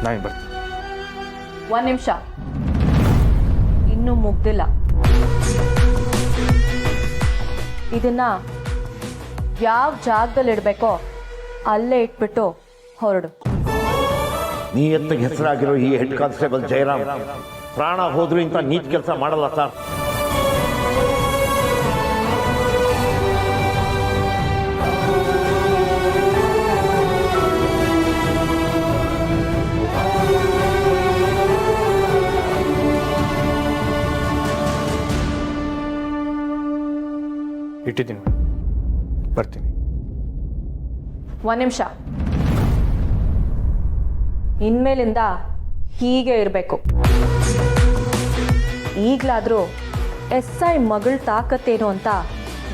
ನಾನು ಬರ್ತೀನಿ. ಒಂದು ನಿಮಿಷ, ಇನ್ನೂ ಮುಗ್ದಿಲ್ಲ. ಇದನ್ನ ಯಾವ ಜಾಗದಲ್ಲಿ ಇಡಬೇಕೋ ಅಲ್ಲೇ ಇಟ್ಬಿಟ್ಟು ಹೊರಡು. ನೀ ಎತ್ತಗೆ ಹೆಸರಾಗಿರೋ ಈ ಹೆಡ್ ಕಾನ್ಸ್ಟೇಬಲ್ ಜಯರಾಮ್ ಪ್ರಾಣ ಹೋದ್ರು ಇಂಥ ನೀಟ್ ಕೆಲಸ ಮಾಡಲ್ಲ ಸರ್. ಇಟ್ಟಿದ್ದೀನಿ, ಬರ್ತೀನಿ. ಒಂದು ನಿಮಿಷ, ಇನ್ಮೇಲಿಂದ ಹೀಗೆ ಇರಬೇಕು. ಈಗಲಾದರೂ SI ಮಗಳ ತಾಕತ್ತೇನು ಅಂತ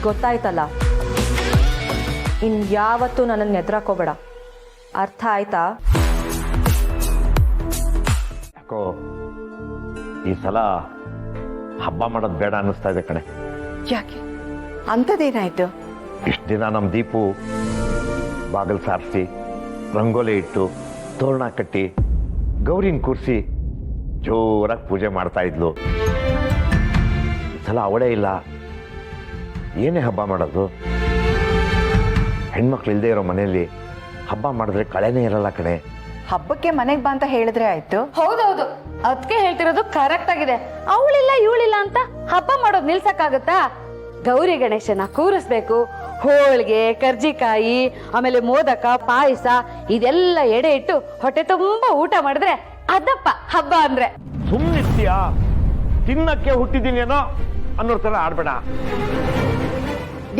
ಗೊತ್ತಾಯ್ತಲ್ಲ. ಇನ್ಯಾವತ್ತೂ ನನ್ನನ್ನು ಎದುರಾಕೋಬೇಡ, ಅರ್ಥ ಆಯ್ತಾ? ಯಾಕೋ ಈ ಸಲ ಹಬ್ಬ ಮಾಡೋದು ಬೇಡ ಅನ್ನಿಸ್ತಾ ಇದೆ ಕಣೆ. ಯಾಕೆ? ಅಂಥದ್ದೇನಾಯ್ತು? ಇಷ್ಟು ದಿನ ನಮ್ಮ ದೀಪು ಬಾಗಿಲು ಸಾರಿಸಿ, ರಂಗೋಲಿ ಇಟ್ಟು, ತೋರಣ ಕಟ್ಟಿ, ಗೌರಿನ ಕೂರಿಸಿ ಜೋರಾಗಿ ಪೂಜೆ ಮಾಡ್ತಾ ಇದ್ಲು. ಈ ಸಲ ಅವಳೇ ಇಲ್ಲ. ಏನೇ ಹಬ್ಬ ಮಾಡೋದು? ಹೆಣ್ಮಕ್ಳು ಇಲ್ಲದೆ ಇರೋ ಮನೆಯಲ್ಲಿ ಹಬ್ಬ ಮಾಡಿದ್ರೆ ಕಳೆನೇ ಇರಲ್ಲ ಕಣೆ. ಹಬ್ಬಕ್ಕೆ ಮನೆಗೆ ಬಾ ಅಂತ ಹೇಳಿದ್ರೆ ಆಯ್ತು. ಹೌದೌದು, ಅದಕ್ಕೆ ಹೇಳ್ತಿರೋದು ಕರೆಕ್ಟ್ ಆಗಿದೆ. ಅವಳಿಲ್ಲ ಇವಳಿಲ್ಲ ಅಂತ ಹಬ್ಬ ಮಾಡೋದು ನಿಲ್ಸಕ್ಕಾಗತ್ತಾ? ಗೌರಿ ಗಣೇಶನ ಕೂರಿಸ್ಬೇಕು. ಹೋಳಿಗೆ, ಕರ್ಜಿಕಾಯಿ, ಆಮೇಲೆ ಮೋದಕ, ಪಾಯಸ ಇದೆಲ್ಲ ಎಡೆ ಇಟ್ಟು ಹೊಟ್ಟೆ ತುಂಬಾ ಊಟ ಮಾಡಿದ್ರೆ ಅದಪ್ಪ ಹಬ್ಬ ಅಂದ್ರೆ. ಸುಮ್ಮನಿರ್ತೀಯಾ? ತಿನ್ನಕ್ಕೆ ಹುಟ್ಟಿದೀನೇನೋ ಅನ್ನೋ ಥರ ಆಡ್ಬೇಡ.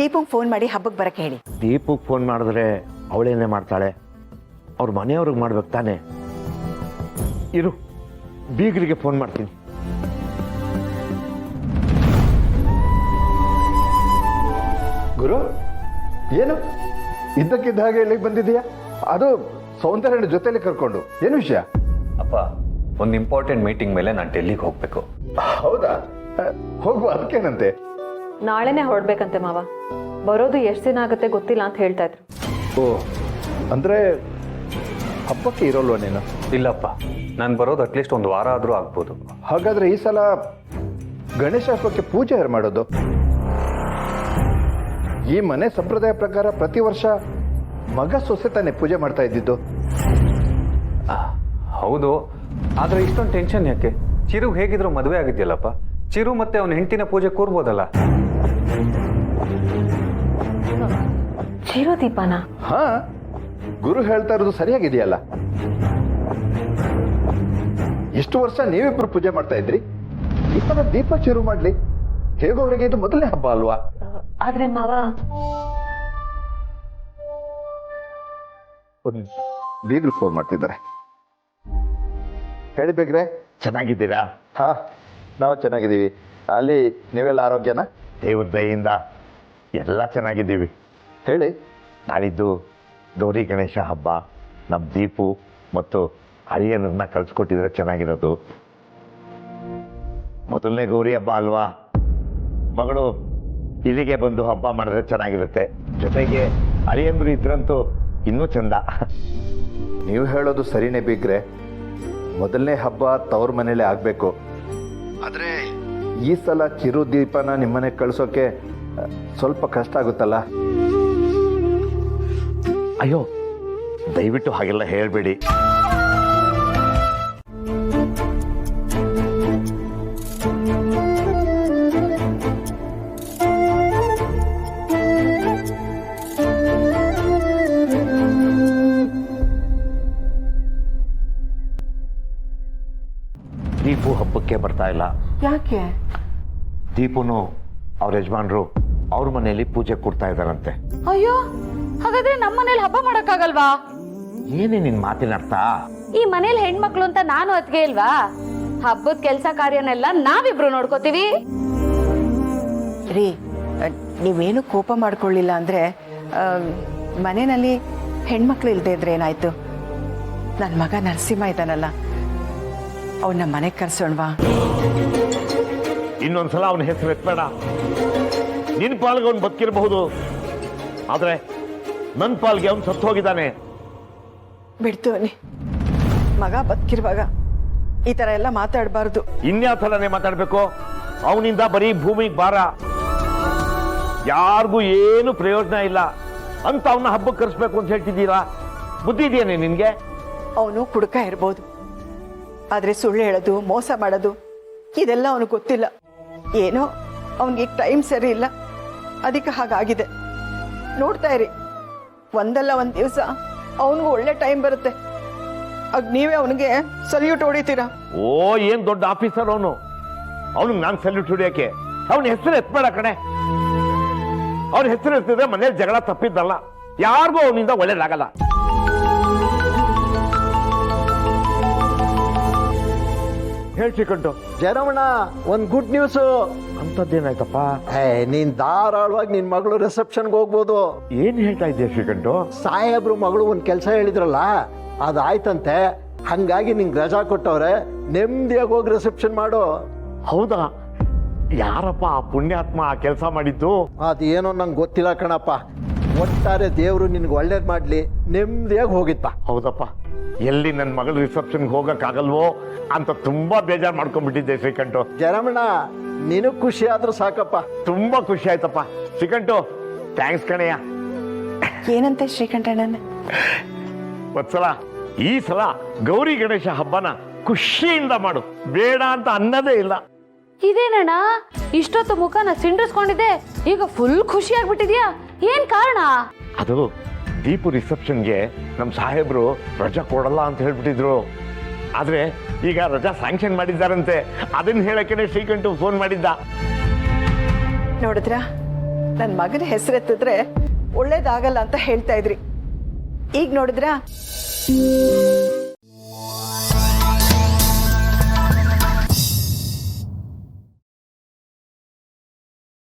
ದೀಪಂಗೆ ಫೋನ್ ಮಾಡಿ ಹಬ್ಬಕ್ಕೆ ಬರಕ್ಕೆ ಹೇಳಿ. ದೀಪಕ್ಕೆ ಫೋನ್ ಮಾಡಿದ್ರೆ ಅವಳೇನೇ ಮಾಡ್ತಾಳೆ? ಅವ್ರ ಮನೆಯವ್ರಿಗೆ ಮಾಡ್ಬೇಕು ತಾನೆ. ಇರು, ಬೀಗರಿಗೆ ಫೋನ್ ಮಾಡ್ತೀನಿ. ಗುರು, ಏನು ಇದ್ದಕ್ಕಿದ್ದ ಹಾಗೆ ಇಲ್ಲಿಗೆ ಬಂದಿದೆಯಾ? ಅದು ಸೌಂದರ್ಯನ ಜೊತೆಲಿ ಕರ್ಕೊಂಡು. ಏನು ವಿಷಯ? ಅಪ್ಪ, ಒಂದು ಇಂಪಾರ್ಟೆಂಟ್ ಮೀಟಿಂಗ್ ಮೇಲೆ ನಾನು ಡೆಲ್ಲಿಗೆ ಹೋಗ್ಬೇಕು. ಹೌದಾ? ಹೋಗುವ, ಅದಕ್ಕೇನಂತೆ? ನಾಳೆನೇ ಹೊರಡ್ಬೇಕಂತೆ ಮಾವ. ಬರೋದು ಎಷ್ಟು ದಿನ ಆಗುತ್ತೆ ಗೊತ್ತಿಲ್ಲ ಅಂತ ಹೇಳ್ತಾ ಇದ್ರು. ಓ, ಅಂದ್ರೆ ಹಬ್ಬಕ್ಕೆ ಇರೋಲ್ವ ನೀನು? ಇಲ್ಲಪ್ಪ, ನಾನು ಬರೋದು ಅಟ್ಲೀಸ್ಟ್ ಒಂದು ವಾರ ಆದರೂ ಆಗ್ಬೋದು. ಹಾಗಾದ್ರೆ ಈ ಸಲ ಗಣೇಶ ಹಬ್ಬಕ್ಕೆ ಪೂಜೆ ಯಾರು ಮಾಡೋದು? ಈ ಮನೆ ಸಂಪ್ರದಾಯ ಪ್ರಕಾರ ಪ್ರತಿ ವರ್ಷ ಮಗ ಸೊಸೆ ತಾನೆ ಪೂಜೆ ಮಾಡ್ತಾ ಇದ್ದಿದ್ದು. ಹೌದು, ಆದರೆ ಇಷ್ಟೊಂದು ಟೆನ್ಷನ್ ಯಾಕೆ? ಚಿರುಗ್ ಹೇಗಿದ್ರು ಮದುವೆ ಆಗಿದೆಯಲ್ಲಪ್ಪ. ಚಿರು ಮತ್ತೆ ಅವನ ಹೆಂಡತಿನ ಪೂಜೆ ಕೂರ್ಬೋದಲ್ಲ. ಚಿರು ದೀಪನ? ಹಾ, ಗುರು ಹೇಳ್ತಾ ಇರೋದು ಸರಿಯಾಗಿದೆಯಲ್ಲ. ಇಷ್ಟು ವರ್ಷ ನೀವಿಬ್ರು ಪೂಜೆ ಮಾಡ್ತಾ ಇದ್ರಿ, ಈ ಸಲ ದೀಪ ಚಿರು ಮಾಡ್ಲಿ. ಹೇಗೋ ಅವರಿಗೆ ಇದು ಮೊದಲನೇ ಹಬ್ಬ ಅಲ್ವಾ? ಆದ್ರೆ ಮಾವ, ಬೀಗ್ರು ಫೋನ್ ಮಾಡ್ತಿದ್ದಾರೆ. ಹೇಳಿ ಬೇಗ್ರೆ. ಚೆನ್ನಾಗಿದ್ದೀರಾ? ಹಾ, ನಾವು ಚೆನ್ನಾಗಿದ್ದೀವಿ. ಅಲ್ಲಿ ನೀವೆಲ್ಲ ಆರೋಗ್ಯನಾ? ದೇವ್ರ ದಯೆಯಿಂದ ಎಲ್ಲ ಚೆನ್ನಾಗಿದ್ದೀವಿ. ಹೇಳಿ. ನಾಳಿದ್ದು ಗೌರಿ ಗಣೇಶ ಹಬ್ಬ. ನಮ್ಮ ದೀಪು ಮತ್ತು ಹರಿಯನನ್ನ ಕಳ್ಸಿಕೊಟ್ಟಿದ್ರೆ ಚೆನ್ನಾಗಿರೋದು. ಮೊದಲನೇ ಗೌರಿ ಹಬ್ಬ ಅಲ್ವಾ? ಮಗಳು ಇಲ್ಲಿಗೆ ಬಂದು ಹಬ್ಬ ಮಾಡಿದ್ರೆ ಚೆನ್ನಾಗಿರುತ್ತೆ. ಜೊತೆಗೆ ಹರಿಯಂದ್ರು ಇದ್ರಂತೂ ಇನ್ನೂ ಚಂದ. ನೀವು ಹೇಳೋದು ಸರಿನೇ ಬೀಗ್ರೆ. ಮೊದಲನೇ ಹಬ್ಬ ತವ್ರ ಮನೇಲೆ ಆಗಬೇಕು. ಆದರೆ ಈ ಸಲ ಚಿರು ದೀಪನ ನಿಮ್ಮನೆಗೆ ಕಳಿಸೋಕೆ ಸ್ವಲ್ಪ ಕಷ್ಟ ಆಗುತ್ತಲ್ಲ. ಅಯ್ಯೋ, ದಯವಿಟ್ಟು ಹಾಗೆಲ್ಲ ಹೇಳಬೇಡಿ. ದೀಪು ಹಬ್ಬಕ್ಕೆ ಬರ್ತಾ ಇಲ್ಲ. ಯಾಕೆ? ದೀಪುನು ಅವ್ರ ಯಜಮಾನ್ರು ಅವ್ರ ಮನೆಯಲ್ಲಿ ಪೂಜೆ ಕೊಡ್ತಾ ಇದ್ದಾರಂತೆ. ಅಯ್ಯೋ, ಹಾಗಾದ್ರೆ ನಮ್ಮ ಮನೇಲಿ ಹಬ್ಬ ಮಾಡಕ್ಕಾಗಲ್ವಾ? ಏನೇ ನಿನ್ ಮಾತಿನ ಅರ್ಥ? ಈ ಮನೇಲಿ ಹೆಣ್ಮಕ್ಳು ಅಂತ ನಾನು ಅತ್ಗೆ ಇಲ್ವಾ? ಹಬ್ಬದ ಕೆಲಸ ಕಾರ್ಯನೆಲ್ಲ ನಾವಿಬ್ರು ನೋಡ್ಕೋತೀವಿ. ರೀ, ನೀವೇನು ಕೋಪ ಮಾಡ್ಕೊಳ್ಳಿಲ್ಲ ಅಂದ್ರೆ ಮನೆಯಲ್ಲಿ ಹೆಣ್ಮಕ್ಳು ಇಲ್ಲದೆ ಇದ್ರೆ ಏನಾಯ್ತು? ನನ್ನ ಮಗ ನರಸಿಂಹ ಇದ್ದಾನಲ್ಲ, ಅವನ್ನ ಮನೆಗೆ ಕರ್ಸೋಣವಾ? ಇನ್ನೊಂದ್ಸಲ ಅವನ ಹೆಸರು ಎತ್ಬೇಡ. ನಿನ್ ಪಾಲ್ಗೆ ಅವನು ಬದುಕಿರಬಹುದು, ಆದ್ರೆ ನನ್ನ ಪಾಲ್ಗೆ ಅವನು ಸತ್ತು ಹೋಗಿದ್ದಾನೆ. ಬಿಡ್ತು ಮಗ ಬದುಕಿರುವಾಗ ಈ ಥರ ಎಲ್ಲ ಮಾತಾಡಬಾರ್ದು. ಇನ್ಯಾವ ಸಲನೇ ಮಾತಾಡ್ಬೇಕು? ಅವನಿಂದ ಬರೀ ಭೂಮಿಗೆ ಭಾರ, ಯಾರಿಗೂ ಏನು ಪ್ರಯೋಜನ ಇಲ್ಲ ಅಂತ ಅವನ್ನ ಹಬ್ಬಕ್ಕೆ ಕರೆಸ್ಬೇಕು ಅಂತ ಹೇಳ್ತಿದ್ದೀರಾ? ಬುದ್ಧಿ ಇದೆಯೇನೆ ನಿನ್ಗೆ? ಅವನು ಕುಡುಕ ಇರ್ಬೋದು, ಆದರೆ ಸುಳ್ಳು ಹೇಳೋದು, ಮೋಸ ಮಾಡೋದು ಇದೆಲ್ಲ ಅವನಿಗೆ ಗೊತ್ತಿಲ್ಲ. ಏನೋ ಅವನಿಗೆ ಟೈಮ್ ಸರಿ ಇಲ್ಲ, ಅದಕ್ಕೆ ಹಾಗಾಗಿದೆ. ನೋಡ್ತಾ ಇರಿ, ಒಂದಲ್ಲ ಒಂದು ದಿವಸ ಅವನಿಗೂ ಒಳ್ಳೆ ಟೈಮ್ ಬರುತ್ತೆ. ಆಗ ನೀವೇ ಅವನಿಗೆ ಸಲ್ಯೂಟ್ ಹೊಡಿತೀರಾ. ಓ, ಏನ್ ದೊಡ್ಡ ಆಫೀಸರ್ ಅವನು. ಅವನಿಗೆ ನಾನು ಸಲ್ಯೂಟ್ ಹೊಡಿಯಕ್ಕೆ? ಅವನ ಹೆಸರು ಎತ್ಬೇಡ ಕಣೆ. ಅವನ ಹೆಸರು ಎತ್ತಿದ್ರೆ ಮನೇಲಿ ಜಗಳ ತಪ್ಪಿದ್ದಲ್ಲ, ಯಾರಿಗೂ ಅವನಿಂದ ಒಳ್ಳೇದಾಗಲ್ಲ. ಹೇಳ್ಸಿಕೊಂಡು ಜಯರಮಣ, ಒಂದ್ ಗುಡ್ ನ್ಯೂಸು. ಅಂತದ್ದೇನಾಯ್ತಪ್ಪ? ನೀನ್ ಧಾರಾಳವಾಗಿ ನಿನ್ ಮಗಳು ರಿಸೆಪ್ಷನ್ಗೆ ಹೋಗ್ಬೋದು. ಏನ್ ಹೇಳ್ತಾ ಇದ್ದೆ ಶ್ರೀಕಂಠು? ಸಾಹೇಬ್ರು ಮಗಳು ಒಂದ್ ಕೆಲಸ ಹೇಳಿದ್ರಲ್ಲ, ಅದಾಯ್ತಂತೆ. ಹಂಗಾಗಿ ನಿಂಗೆ ರಜಾ ಕೊಟ್ಟವ್ರೆ, ನೆಮ್ಮದಿಯಾಗಿ ಹೋಗಿ ರಿಸೆಪ್ಷನ್ ಮಾಡು. ಹೌದಾ? ಯಾರಪ್ಪ ಆ ಪುಣ್ಯಾತ್ಮ ಆ ಕೆಲಸ ಮಾಡಿದ್ದು? ಅದೇನೋ ನಂಗೆ ಗೊತ್ತಿಲ್ಲ ಕಣಪ್ಪ. ಒಟ್ಟಾರೆ ದೇವ್ರು ನಿನ್ಗೆ ಒಳ್ಳೇದ್ ಮಾಡ್ಲಿ, ನೆಮ್ಮದಿಯಾಗಿ ಹೋಗಿತ್ತ. ಹೌದಪ್ಪ, ಎಲ್ಲಿ ನನ್ನ ಮಗಳು ರಿಸೆಪ್ಷನ್ಗೆ ಹೋಗಕ್ಕಾಗಲ್ವೋ ಅಂತ ತುಂಬಾ ಬೇಜಾರು ಮಾಡ್ಕೊಂಡ್ಬಿಟ್ಟಿದ್ದೆ ಶ್ರೀಕಂಠು. ಜಯರಮಣ, ನಿನಗ್ ಖುಷಿ ಆದ್ರೂ ಸಾಕಪ್ಪ. ತುಂಬಾ ಖುಷಿ ಆಯ್ತಪ್ಪ ಶ್ರೀಕಂಠು. ಥ್ಯಾಂಕ್ಸ್ ಕಣಯ್ಯ. ಏನಂತೆ ಶ್ರೀಕಂಠಣ್ಣನ? ವತ್ಸಲ, ಈ ಸಲ ಗೌರಿ ಗಣೇಶ ಹಬ್ಬನ ಖುಷಿಯಿಂದ ಮಾಡು, ಬೇಡ ಅಂತ ಅನ್ನೋದೇ ಇಲ್ಲ. ಇದೇನಣ್ಣ, ಇಷ್ಟೊತ್ತು ಮುಖನ ಸಿಂಡಿಸ್ಕೊಂಡಿದ್ದೆ, ಈಗ ಫುಲ್ ಖುಷಿ ಆಗ್ಬಿಟ್ಟಿದ್ಯಾ? ಏನ್ ಕಾರಣ? ಅದು ದೀಪು ರಿಸೆಪ್ಷನ್ಗೆ ನಮ್ಮ ಸಾಹೇಬ್ರು ರಜಾ ಕೊಡಲ್ಲ ಅಂತ ಹೇಳ್ಬಿಟ್ಟಿದ್ರು. ಆದ್ರೆ ಈಗ ರಜಾ ಸ್ಯಾಂಕ್ಷನ್ ಮಾಡಿದ್ದಾರಂತೆ. ಅದನ್ನ ಹೇಳಕ್ಕೆ ಶ್ರೀಕಂಠು ಫೋನ್ ಮಾಡಿದ್ದ. ನೋಡಿದ್ರ, ನನ್ನ ಮಗನ ಹೆಸರೆತ್ತಿದ್ರೆ ಒಳ್ಳೇದಾಗಲ್ಲ ಅಂತ ಹೇಳ್ತಾ ಇದ್ರಿ. ಈಗ ನೋಡಿದ್ರ